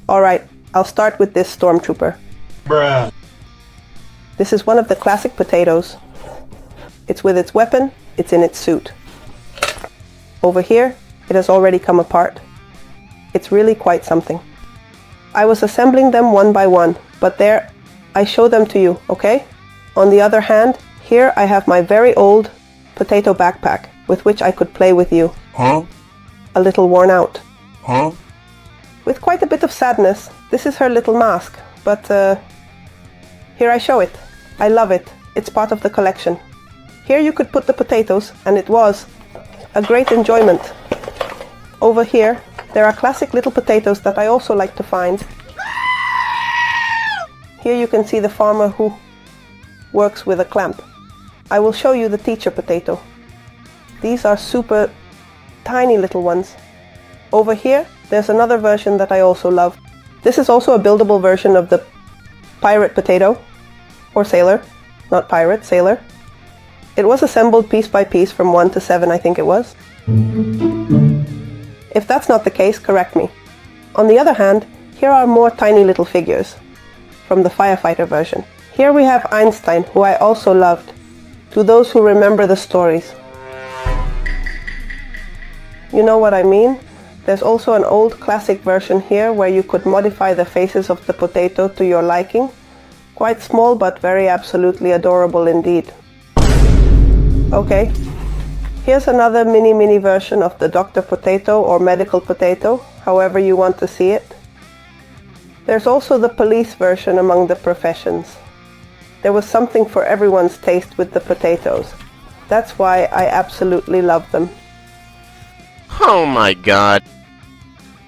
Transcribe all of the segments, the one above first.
Alright, I'll start with this stormtrooper. Bruh. This is one of the classic potatoes. It's with its weapon, it's in its suit. Over here, it has already come apart. It's really quite something. I was assembling them one by one, but there, I show them to you, okay? On the other hand, here I have my very old potato backpack, with which I could play with you. Huh? A little worn out. Huh? With quite a bit of sadness. This is her little mask, but here I show it. I love it. It's part of the collection. Here you could put the potatoes, and it was a great enjoyment. Over here, there are classic little potatoes that I also like to find. Here you can see the farmer who works with a clamp. I will show you the teacher potato. These are super tiny little ones. Over here, there's another version that I also love. This is also a buildable version of the pirate potato, or sailor, not pirate, sailor. It was assembled piece by piece from 1 to 7, I think it was. If that's not the case, correct me. On the other hand, here are more tiny little figures from the firefighter version. Here we have Einstein, who I also loved, to those who remember the stories. You know what I mean? There's also an old classic version here where you could modify the faces of the potato to your liking. Quite small, but very absolutely adorable indeed. Okay, here's another mini version of the Dr. Potato or medical potato, however you want to see it. There's also the police version among the professions. There was something for everyone's taste with the potatoes. That's why I absolutely love them. Oh my god.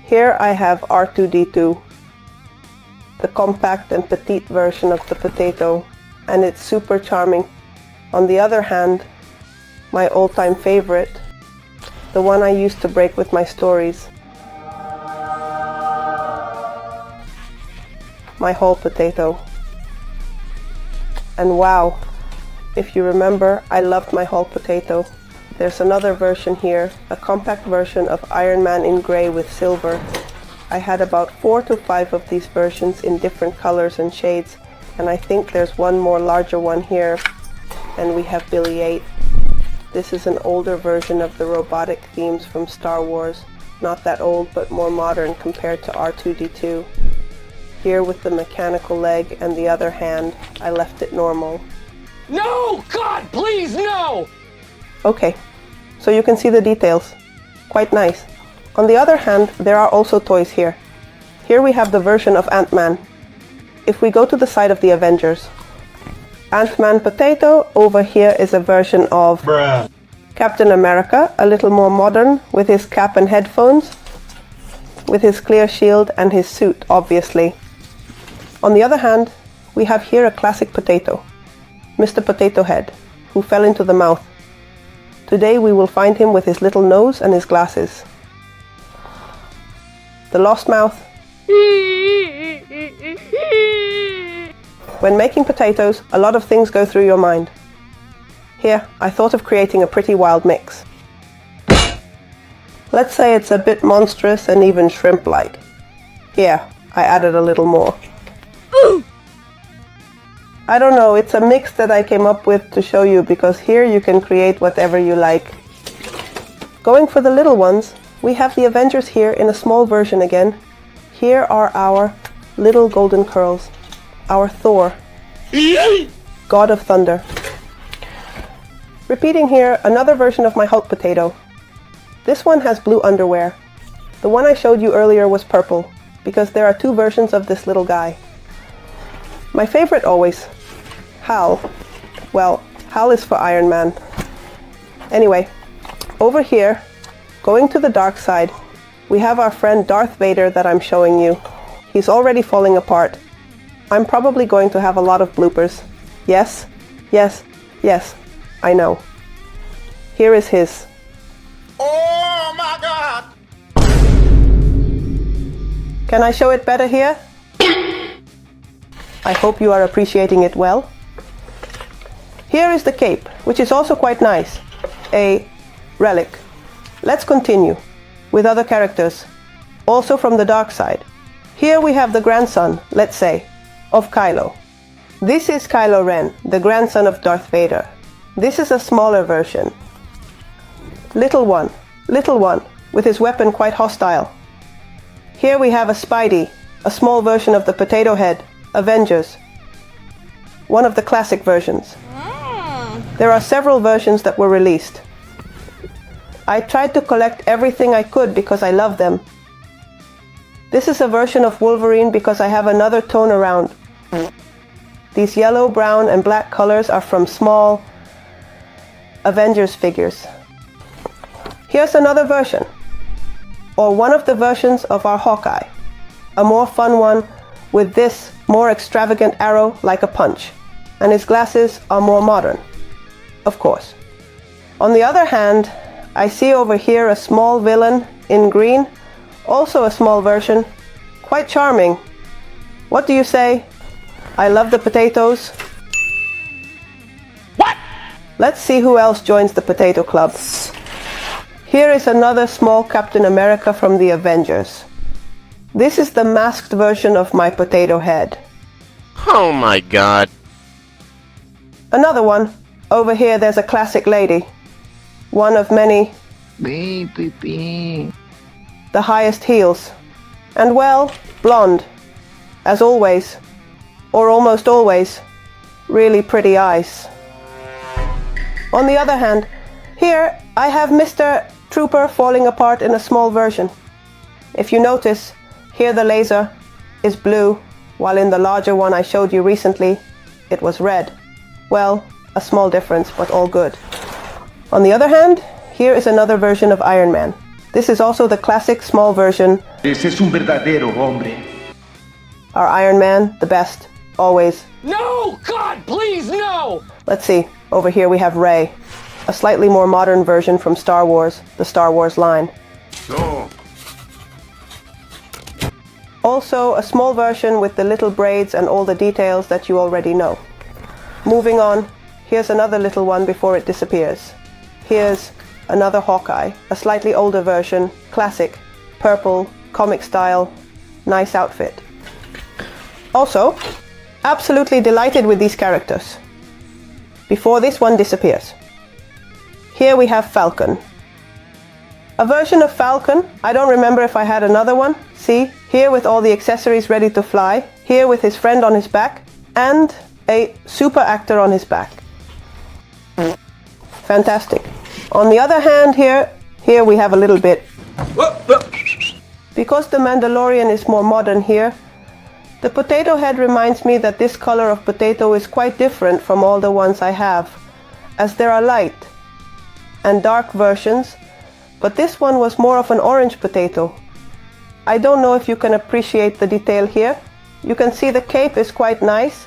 Here I have R2-D2, the compact and petite version of the potato, and it's super charming. On the other hand, my all-time favorite, the one I used to break with my stories, my whole potato. And wow, if you remember, I loved my whole potato. There's another version here, a compact version of Iron Man in grey with silver. I had about 4 to 5 of these versions in different colors and shades, and I think there's one more larger one here, and we have Billy 8. This is an older version of the robotic themes from Star Wars. Not that old, but more modern compared to R2-D2. Here with the mechanical leg and the other hand, I left it normal. No! God, please, no! Okay, so you can see the details. Quite nice. On the other hand, there are also toys here. Here we have the version of Ant-Man. If we go to the side of the Avengers, Ant-Man potato, over here is a version of Bruh. Captain America, a little more modern, with his cap and headphones, with his clear shield and his suit, obviously. On the other hand, we have here a classic potato, Mr. Potato Head, who fell into the mouth. Today we will find him with his little nose and his glasses. The lost mouth. When making potatoes, a lot of things go through your mind. Here, I thought of creating a pretty wild mix. Let's say it's a bit monstrous and even shrimp-like. Here, I added a little more. I don't know, it's a mix that I came up with to show you, because here you can create whatever you like. Going for the little ones, we have the Avengers here in a small version again. Here are our little golden curls. Our Thor, God of Thunder. Repeating here, another version of my Hulk potato. This one has blue underwear. The one I showed you earlier was purple, because there are 2 versions of this little guy. My favorite always, Hal. Well, Hal is for Iron Man. Anyway, over here, going to the dark side, we have our friend Darth Vader that I'm showing you. He's already falling apart. I'm probably going to have a lot of bloopers. Yes, yes, yes, I know. Here is his. Oh my god! Can I show it better here? I hope you are appreciating it well. Here is the cape, which is also quite nice. A relic. Let's continue with other characters, also from the dark side. Here we have the grandson, let's say, of Kylo. This is Kylo Ren, the grandson of Darth Vader. This is a smaller version. Little one, with his weapon quite hostile. Here we have a Spidey, a small version of the Potato Head, Avengers. One of the classic versions. There are several versions that were released. I tried to collect everything I could because I love them. This is a version of Wolverine because I have another tone around. These yellow, brown, and black colors are from small Avengers figures. Here's another version, or one of the versions of our Hawkeye. A more fun one with this more extravagant arrow like a punch, and his glasses are more modern, of course. On the other hand, I see over here a small villain in green, also a small version, quite charming. What do you say? I love the potatoes. What? Let's see who else joins the potato club. Here is another small Captain America from the Avengers. This is the masked version of my potato head. Oh my god. Another one. Over here there's a classic lady. One of many. Baby. The highest heels. And well, blonde. As always. Or almost always. Really pretty eyes. On the other hand, here I have Mr. Trooper falling apart in a small version. If you notice, here the laser is blue, while in the larger one I showed you recently, it was red. Well, a small difference, but all good. On the other hand, here is another version of Iron Man. This is also the classic small version. Ese es un verdadero hombre. Our Iron Man, the best, always. No! God, please, no! Let's see, over here we have Rey, a slightly more modern version from Star Wars, the Star Wars line. No. Also, a small version with the little braids and all the details that you already know. Moving on, here's another little one before it disappears. Here's another Hawkeye, a slightly older version, classic, purple, comic style, nice outfit. Also, absolutely delighted with these characters. Before this one disappears. Here we have Falcon. A version of Falcon, I don't remember if I had another one. See, here with all the accessories ready to fly, here with his friend on his back, and a super actor on his back. Fantastic. On the other hand here we have a little bit. Because the Mandalorian is more modern here, the potato head reminds me that this color of potato is quite different from all the ones I have, as there are light and dark versions, but this one was more of an orange potato. I don't know if you can appreciate the detail here. You can see the cape is quite nice,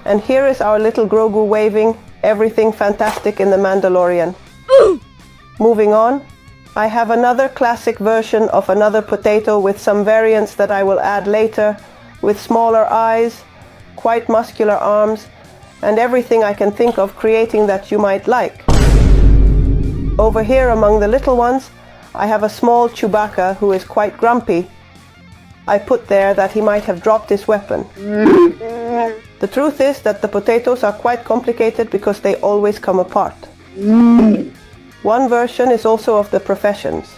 and here is our little Grogu waving, everything fantastic in the Mandalorian. Moving on, I have another classic version of another potato with some variants that I will add later, with smaller eyes, quite muscular arms, and everything I can think of creating that you might like. Over here among the little ones, I have a small Chewbacca who is quite grumpy. I put there that he might have dropped his weapon. The truth is that the potatoes are quite complicated because they always come apart. One version is also of the professions,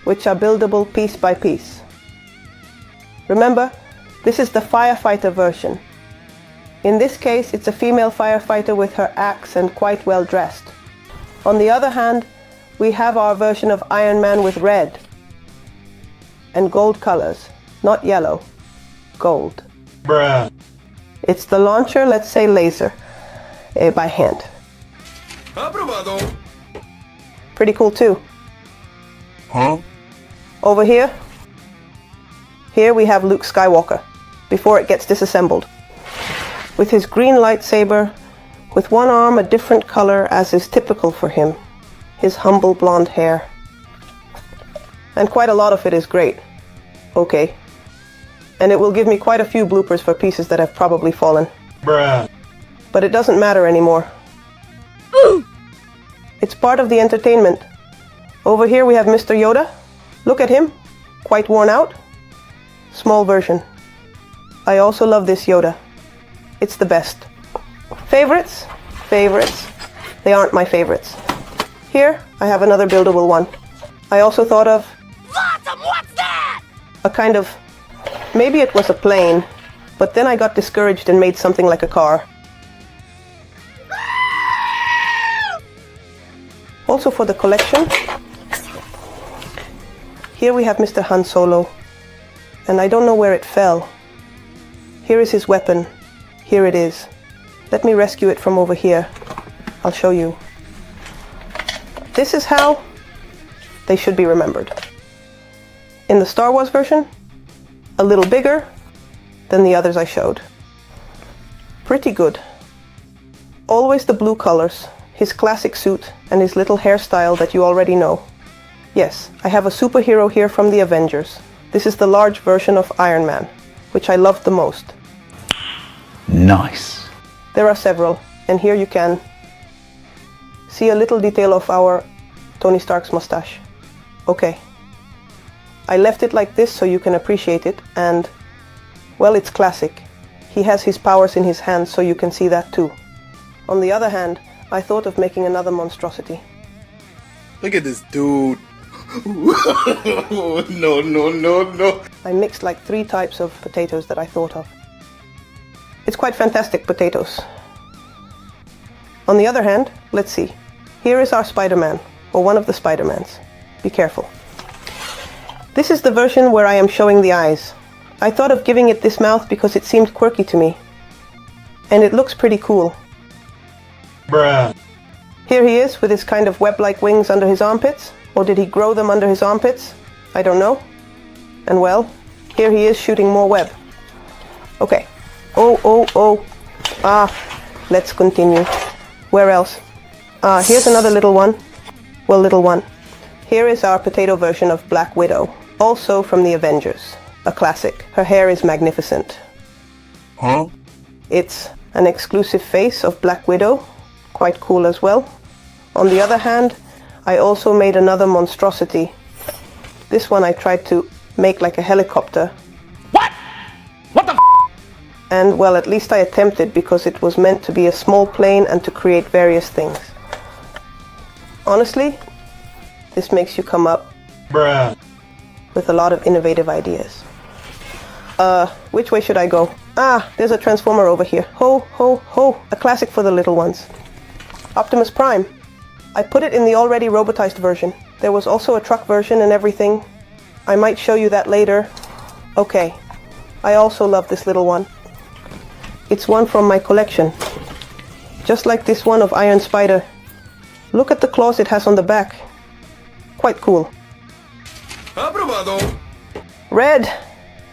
which are buildable piece by piece. Remember, this is the firefighter version. In this case, it's a female firefighter with her axe and quite well dressed. On the other hand, we have our version of Iron Man with red and gold colors, not yellow, gold. Bruh. It's the launcher, let's say laser, by hand. Aprobado. Pretty cool too. Huh? Over here we have Luke Skywalker, before it gets disassembled. With his green lightsaber, with one arm a different color as is typical for him. His humble blonde hair. And quite a lot of it is great. Okay. And it will give me quite a few bloopers for pieces that have probably fallen. Bruh. But it doesn't matter anymore. It's part of the entertainment. Over here we have Mr. Yoda. Look at him. Quite worn out. Small version. I also love this Yoda. It's the best. Favorites? Favorites. They aren't my favorites. Here, I have another buildable one. I also thought of... Awesome, what's that? A kind of... Maybe it was a plane, but then I got discouraged and made something like a car. Also for the collection, here we have Mr. Han Solo, and I don't know where it fell. Here is his weapon. Here it is. Let me rescue it from over here. I'll show you. This is how they should be remembered. In the Star Wars version, a little bigger than the others I showed. Pretty good. Always the blue colors, his classic suit, and his little hairstyle that you already know. Yes, I have a superhero here from the Avengers. This is the large version of Iron Man, which I loved the most. Nice. There are several, and here you can see a little detail of our Tony Stark's mustache. Okay. I left it like this so you can appreciate it, and, well, it's classic. He has his powers in his hands, so you can see that too. On the other hand, I thought of making another monstrosity. Look at this dude. No. I mixed like 3 types of potatoes that I thought of. It's quite fantastic potatoes. On the other hand, let's see. Here is our Spider-Man, or one of the Spider-Mans. Be careful. This is the version where I am showing the eyes. I thought of giving it this mouth because it seemed quirky to me. And it looks pretty cool. Bruh. Here he is with his kind of web-like wings under his armpits. Or did he grow them under his armpits? I don't know. And well, here he is shooting more web. Okay. Oh. Let's continue. Where else? Here's another little one. Well, little one. Here is our potato version of Black Widow. Also from the Avengers. A classic. Her hair is magnificent. Huh? It's an exclusive face of Black Widow. Quite cool as well. On the other hand, I also made another monstrosity. This one I tried to make like a helicopter. What? What the f? And well, at least I attempted because it was meant to be a small plane and to create various things. Honestly, this makes you come up Bruh. with a lot of innovative ideas. Which way should I go? There's a transformer over here. Ho, a classic for the little ones. Optimus Prime. I put it in the already robotized version. There was also a truck version and everything. I might show you that later. Okay. I also love this little one. It's one from my collection. Just like this one of Iron Spider. Look at the claws it has on the back. Quite cool. Aprobado. Red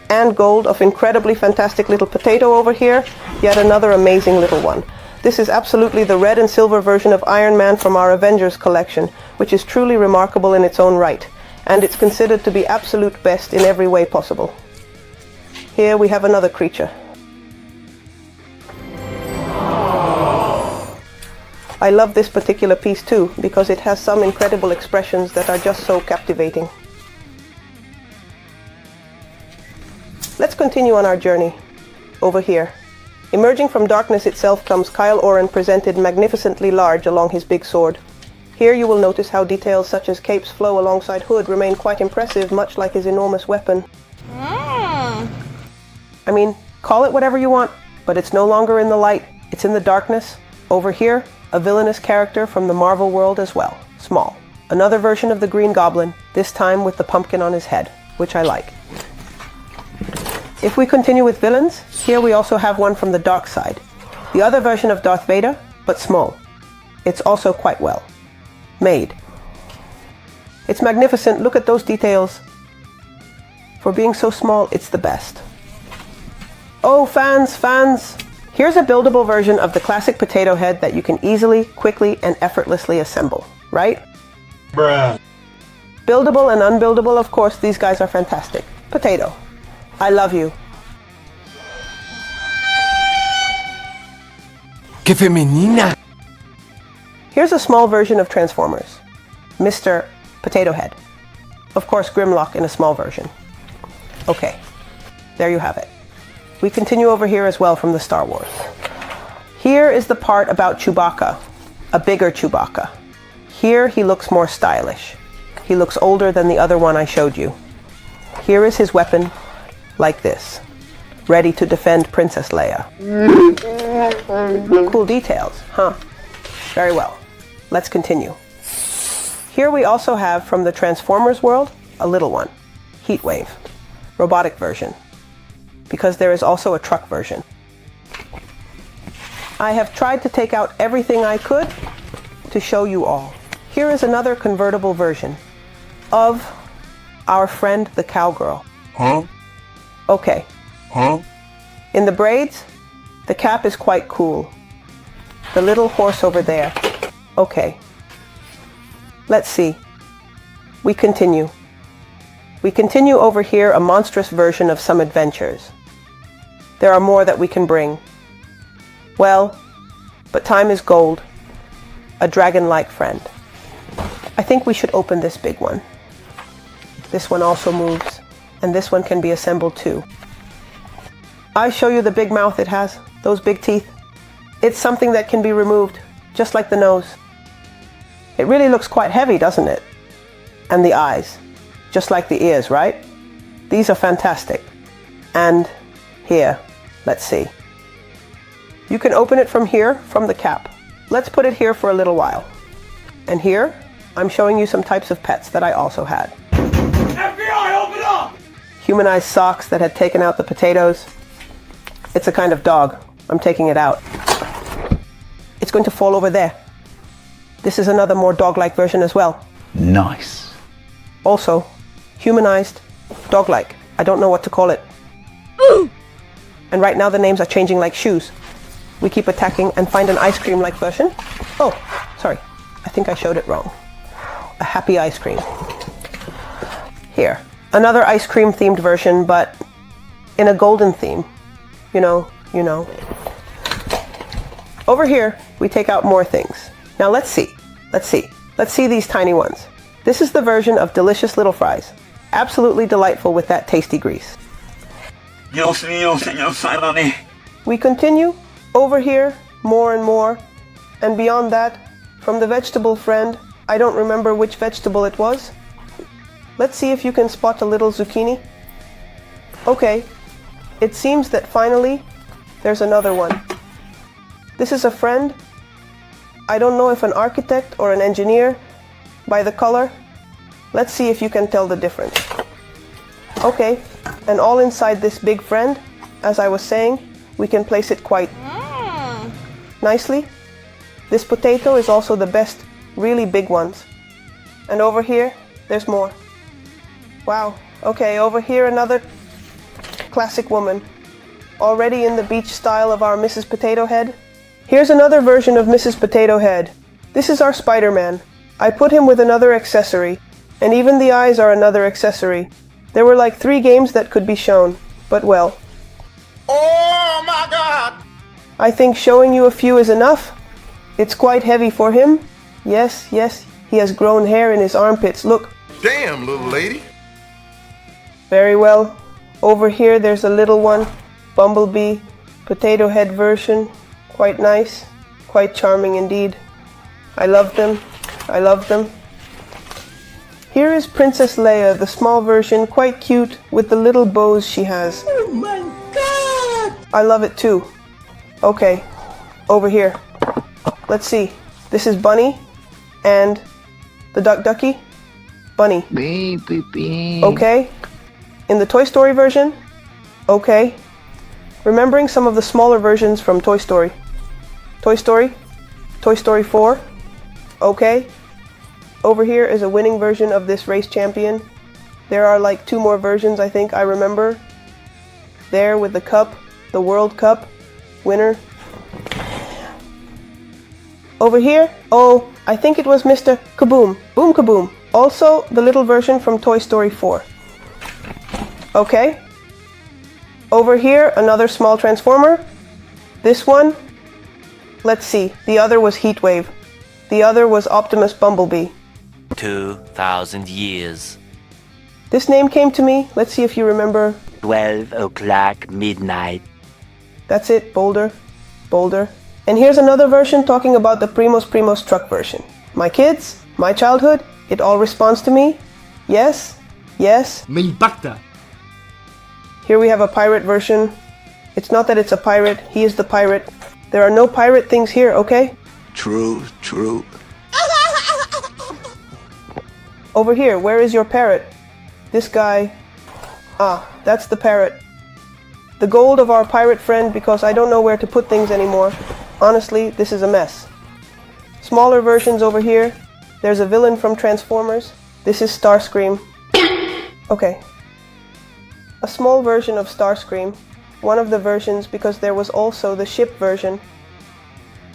and gold of incredibly fantastic little potato over here. Yet another amazing little one. This is absolutely the red and silver version of Iron Man from our Avengers collection, which is truly remarkable in its own right, and it's considered to be absolute best in every way possible. Here we have another creature. I love this particular piece too, because it has some incredible expressions that are just so captivating. Let's continue on our journey. Over here. Emerging from darkness itself comes Kyle Oren, presented magnificently large along his big sword. Here you will notice how details such as Cape's flow alongside hood remain quite impressive, much like his enormous weapon. I mean, call it whatever you want, but it's no longer in the light, it's in the darkness. Over here, a villainous character from the Marvel world as well, Small. Another version of the Green Goblin, this time with the pumpkin on his head, which I like. If we continue with villains, here we also have one from the dark side. The other version of Darth Vader, but small. It's also quite well made. It's magnificent, look at those details. For being so small, it's the best. Oh, fans! Here's a buildable version of the classic potato head that you can easily, quickly, and effortlessly assemble, right? Bruh. Buildable and unbuildable, of course, these guys are fantastic. Potato. I love you. ¡Qué femenina! Here's a small version of Transformers. Mr. Potato Head. Of course, Grimlock in a small version. Okay, there you have it. We continue over here as well from the Star Wars. Here is the part about Chewbacca, a bigger Chewbacca. Here he looks more stylish. He looks older than the other one I showed you. Here is his weapon, like this, ready to defend Princess Leia. Cool details, huh? Very well. Let's continue. Here we also have from the Transformers world, a little one, Heatwave, robotic version, because there is also a truck version. I have tried to take out everything I could to show you all. Here is another convertible version of our friend the cowgirl. Huh? Okay. Huh? In the braids, the cap is quite cool. The little horse over there. Okay. Let's see. We continue. We continue over here a monstrous version of some adventures. There are more that we can bring. Well, but time is gold. A dragon-like friend. I think we should open this big one. This one also moves, and this one can be assembled too. I show you the big mouth it has, those big teeth. It's something that can be removed, just like the nose. It really looks quite heavy, doesn't it? And the eyes, just like the ears, right? These are fantastic. And here, let's see. You can open it from here, from the cap. Let's put it here for a little while. And here, I'm showing you some types of pets that I also had. FBI, open up! Humanized socks that had taken out the potatoes. It's a kind of dog. I'm taking it out. It's going to fall over there. This is another more dog-like version as well. Nice. Also, humanized, dog-like. I don't know what to call it. And right now the names are changing like shoes. We keep attacking and find an ice cream-like version. Oh, sorry. I think I showed it wrong. A happy ice cream. Here. Another ice cream themed version, but in a golden theme. You know. Over here, we take out more things. Now let's see. Let's see these tiny ones. This is the version of delicious little fries. Absolutely delightful with that tasty grease. Dios mío, señor, sálvame. We continue over here, more and more. And beyond that, from the vegetable friend, I don't remember which vegetable it was. Let's see if you can spot a little zucchini. Okay, it seems that finally there's another one. This is a friend. I don't know if an architect or an engineer by the color. Let's see if you can tell the difference. Okay, and all inside this big friend, as I was saying, we can place it quite nicely. This potato is also the best, really big ones. And over here, there's more. Wow, okay, over here another classic woman. Already in the beach style of our Mrs. Potato Head. Here's another version of Mrs. Potato Head. This is our Spider-Man. I put him with another accessory, and even the eyes are another accessory. There were like 3 games that could be shown, but well. Oh my God! I think showing you a few is enough. It's quite heavy for him. Yes, he has grown hair in his armpits, look. Damn, little lady. Very well. Over here there's a little one, Bumblebee, Potato Head version. Quite nice, quite charming indeed. I love them. Here is Princess Leia, the small version, quite cute with the little bows she has. Oh my God! I love it too. Okay, over here. Let's see. This is Bunny and the Ducky. Bunny. Baby. Okay. In the Toy Story version. Okay. Remembering some of the smaller versions from Toy Story. Toy Story 4. Okay. Over here is a winning version of this race champion. There are like 2 more versions I think I remember. There with the cup, the World Cup winner. Over here, oh, I think it was Mr. Kaboom. Boom Kaboom. Also the little version from Toy Story 4. Okay. Over here, another small Transformer. This one, let's see, the other was Heatwave. The other was Optimus Bumblebee. 2,000 years. This name came to me, let's see if you remember. 12 o'clock midnight. That's it, bolder, bolder. And here's another version talking about the Primos truck version. My kids, my childhood, it all responds to me. Yes, yes. Me impacta. Here we have a pirate version. It's not that it's a pirate, he is the pirate. There are no pirate things here, okay? True, true. Over here, where is your parrot? This guy. Ah, that's the parrot. The gold of our pirate friend because I don't know where to put things anymore. Honestly, this is a mess. Smaller versions over here. There's a villain from Transformers. This is Starscream. Okay. A small version of Starscream. One of the versions because there was also the ship version.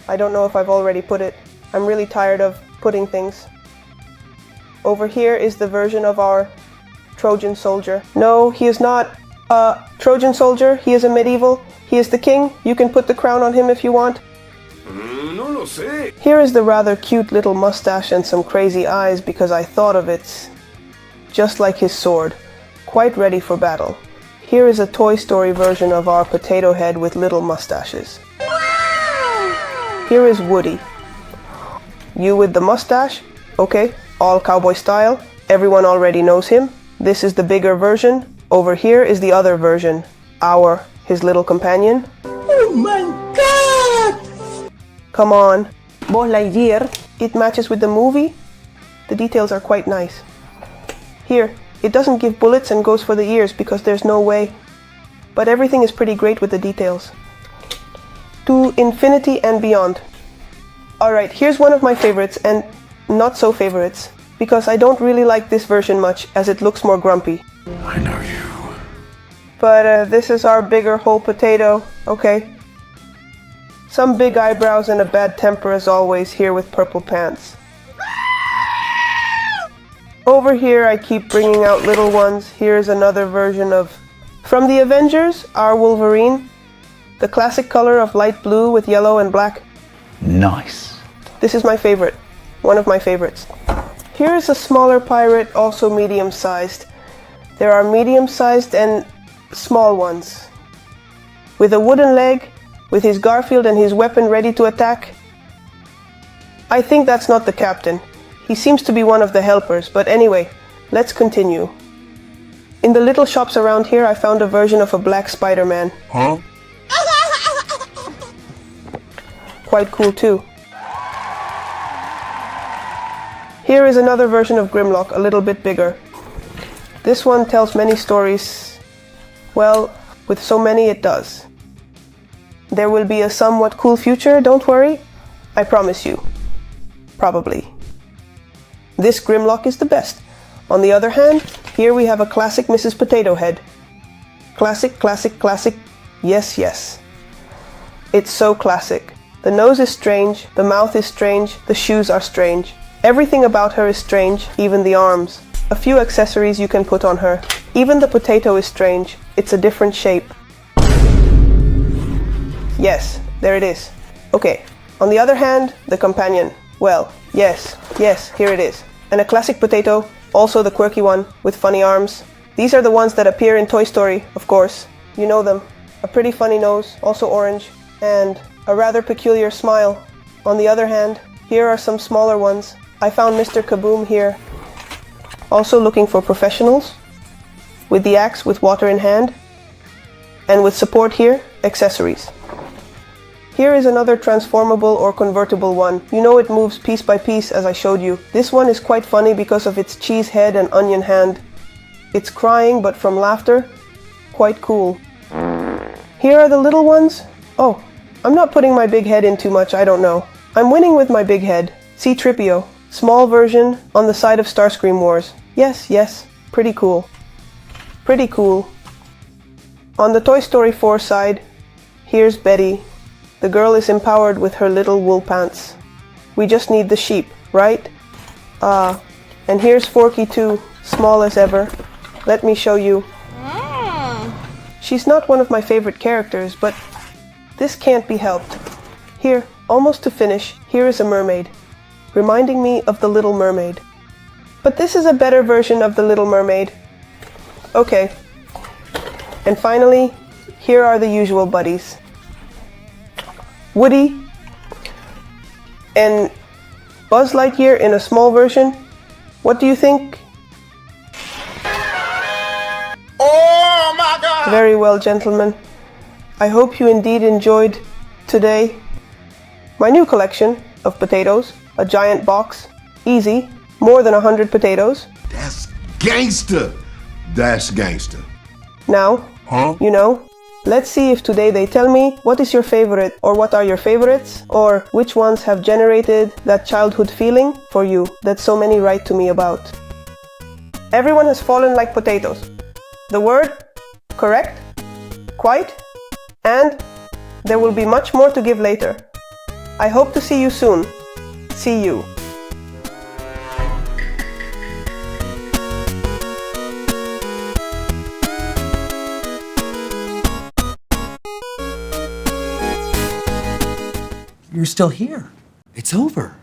I don't know if I've already put it. I'm really tired of putting things. Over here is the version of our Trojan soldier. No, he is not a Trojan soldier. He is a medieval. He is the king. You can put the crown on him if you want. No lo sé. Here is the rather cute little mustache and some crazy eyes because I thought of it. Just like his sword. Quite ready for battle. Here is a Toy Story version of our potato head with little mustaches. Here is Woody. You with the mustache? Okay, all cowboy style. Everyone already knows him. This is the bigger version. Over here is the other version. His little companion. Oh my god! Come on. Buzz Lightyear. It matches with the movie. The details are quite nice. Here, it doesn't give bullets and goes for the ears because there's no way. But everything is pretty great with the details. To infinity and beyond. Alright, here's one of my favorites and not so favorites. Because I don't really like this version much as it looks more grumpy. I know you. But this is our bigger whole potato. Okay. Some big eyebrows and a bad temper as always here with purple pants. Over here I keep bringing out little ones. Here's another version of... From the Avengers, our Wolverine. The classic color of light blue with yellow and black. Nice. This is my favorite. One of my favorites. Here's a smaller pirate, also medium-sized. There are medium-sized and small ones. With a wooden leg, with his Garfield and his weapon ready to attack. I think that's not the captain. He seems to be one of the helpers, but anyway, let's continue. In the little shops around here, I found a version of a black Spider-Man. Huh? Quite cool too. Here is another version of Grimlock, a little bit bigger. This one tells many stories. Well, with so many it does. There will be a somewhat cool future, don't worry. I promise you. Probably. This Grimlock is the best. On the other hand, here we have a classic Mrs. Potato Head. Classic, classic, classic. Yes, yes. It's so classic. The nose is strange, the mouth is strange, the shoes are strange. Everything about her is strange, even the arms. A few accessories you can put on her. Even the potato is strange. It's a different shape. Yes, there it is. Okay, on the other hand, the companion. Well, yes, here it is. And a classic potato, also the quirky one, with funny arms. These are the ones that appear in Toy Story, of course. You know them. A pretty funny nose, also orange, and a rather peculiar smile. On the other hand, here are some smaller ones. I found Mr. Kaboom here. Also looking for professionals. With the axe with water in hand. And with support here, accessories. Here is another transformable or convertible one. You know it moves piece by piece as I showed you. This one is quite funny because of its cheese head and onion hand. It's crying but from laughter. Quite cool. Here are the little ones. Oh, I'm not putting my big head in too much, I don't know. I'm winning with my big head. C-3PO. Small version on the side of Starscream Wars. Yes, pretty cool. Pretty cool. On the Toy Story 4 side, here's Betty. The girl is empowered with her little wool pants. We just need the sheep, right? And here's Forky too, small as ever. Let me show you. She's not one of my favorite characters, but this can't be helped. Here, almost to finish, here is a mermaid. Reminding me of the Little Mermaid. But this is a better version of the Little Mermaid. Okay. And finally, here are the usual buddies. Woody and Buzz Lightyear in a small version. What do you think? Oh my God! Very well, gentlemen. I hope you indeed enjoyed today my new collection of potatoes, a giant box, easy, more than 100 potatoes. That's gangster. That's gangster. Now, you know, let's see if today they tell me what is your favorite, or what are your favorites, or which ones have generated that childhood feeling for you that so many write to me about. Everyone has fallen like potatoes. The word, correct, quite, and there will be much more to give later. I hope to see you soon. See you. You're still here. It's over.